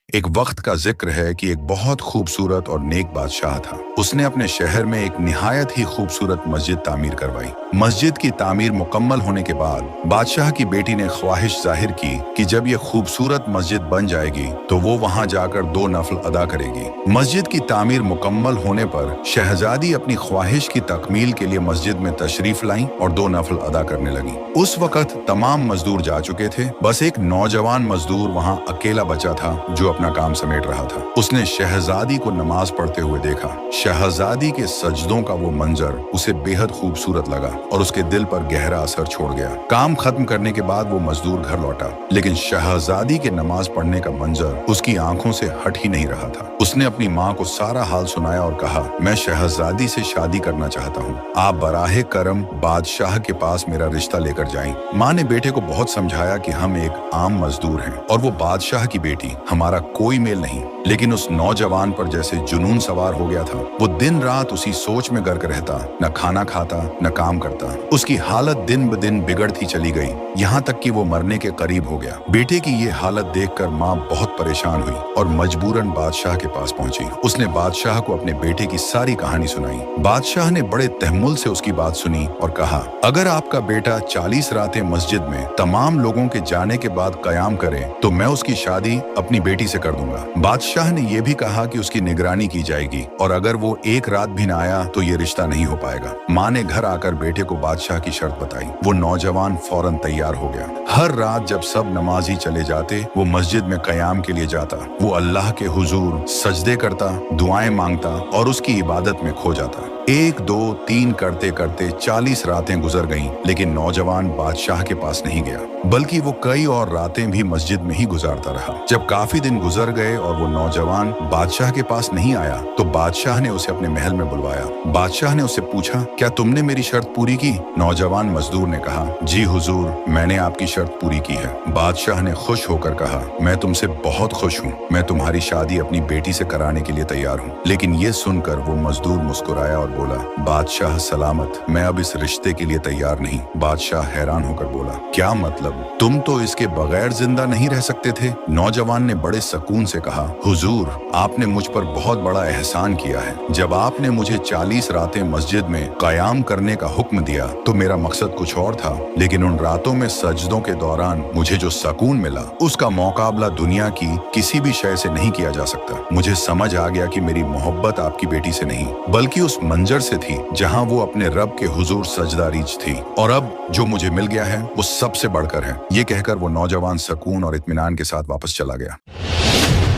एक वक्त का जिक्र है कि एक बहुत खूबसूरत और नेक बादशाह था। उसने अपने शहर में एक निहायत ही खूबसूरत मस्जिद तामीर करवाई। मस्जिद की तामीर मुकम्मल होने के बाद बादशाह की बेटी ने ख्वाहिश जाहिर की कि जब यह खूबसूरत मस्जिद बन जाएगी तो वो वहां जाकर 2 नफल अदा करेगी। मस्जिद की तामीर मुकम्मल होने पर शहजादी अपनी ख्वाहिश की तकमील के लिए मस्जिद में तशरीफ लाई और 2 नफल अदा करने लगी। उस वक्त तमाम मजदूर जा चुके थे, बस एक नौजवान मजदूर वहां अकेला बचा था जो अपना काम समेट रहा था। उसने शहजादी को नमाज पढ़ते हुए देखा। शहजादी के सजदों का वो मंजर उसे बेहद खूबसूरत लगा और उसके दिल पर गहरा असर छोड़ गया। काम खत्म करने के बाद वो मजदूर घर लौटा, लेकिन शहजादी के नमाज पढ़ने का मंजर उसकी आंखों से हट ही नहीं रहा था। उसने अपनी माँ को सारा हाल सुनाया और कहा, मैं शहजादी से शादी करना चाहता हूँ, आप बराहे करम बादशाह के पास मेरा रिश्ता लेकर जाएं। माँ ने बेटे को बहुत समझाया कि हम एक आम मजदूर हैं और वो बादशाह की बेटी, हमारा कोई मेल नहीं। लेकिन उस नौजवान पर जैसे जुनून सवार हो गया था। वो दिन रात उसी सोच में गर्क रहता, न खाना खाता न काम करता। उसकी हालत दिन ब दिन बिगड़ती चली गई, यहाँ तक कि वो मरने के करीब हो गया। बेटे की ये हालत देखकर माँ बहुत परेशान हुई और मजबूरन बादशाह के पास पहुंची। उसने बादशाह को अपने बेटे की सारी कहानी सुनाई। बादशाह ने बड़े तहम्मुल से उसकी बात सुनी और कहा, अगर आपका बेटा 40 रातें मस्जिद में तमाम लोगों के जाने के बाद कयाम करे तो मैं उसकी शादी अपनी बेटी से कर दूंगा। बादशाह ने यह भी कहा कि उसकी निगरानी की जाएगी और अगर वो एक रात भी न आया तो ये रिश्ता नहीं हो पाएगा। माँ ने घर आकर बेटे को बादशाह की शर्त बताई। वो नौजवान फौरन तैयार हो गया। हर रात जब सब नमाजी चले जाते वो मस्जिद में कयाम के लिए जाता। वो अल्लाह के हुजूर सजदे करता, दुआएं मांगता और उसकी इबादत में खो जाता। 1 2 3 करते करते 40 रातें गुजर गईं, लेकिन नौजवान बादशाह के पास नहीं गया, बल्कि वो कई और रातें भी मस्जिद में ही गुजारता रहा। जब काफी दिन गुजर गए और वो नौजवान बादशाह के पास नहीं आया तो बादशाह ने उसे अपने महल में बुलवाया। बादशाह ने उससे पूछा, क्या तुमने मेरी शर्त पूरी की? नौजवान मजदूर ने कहा, जी हुजूर, मैंने आपकी शर्त पूरी की है। बादशाह ने खुश होकर कहा, मैं तुमसे बहुत खुश हूँ, मैं तुम्हारी शादी अपनी बेटी से कराने के लिए तैयार हूँ। लेकिन ये सुनकर वो मजदूर मुस्कुराया और बोला, बादशाह सलामत, मैं अब इस रिश्ते के लिए तैयार नहीं। बादशाह हैरान होकर बोला, क्या मतलब? तुम तो इसके बगैर जिंदा नहीं रह सकते थे। नौजवान ने बड़े सुकून से कहा, हुजूर, आपने मुझ पर बहुत बड़ा एहसान किया है। जब आपने मुझे 40 रातें मस्जिद में कयाम करने का हुक्म दिया तो मेरा मकसद कुछ और था, लेकिन उन रातों में सजदों के दौरान मुझे जो सुकून मिला उसका मुकाबला दुनिया की किसी भी शय से नहीं किया जा सकता। मुझे समझ आ गया कि मेरी मोहब्बत आपकी बेटी से नहीं बल्कि उस मंजर से थी जहां वो अपने रब के हुजूर सजदारीज थी, और अब जो मुझे मिल गया है वो सबसे बढ़कर है। ये कहकर वो नौजवान सुकून और इत्मीनान के साथ वापस चला गया।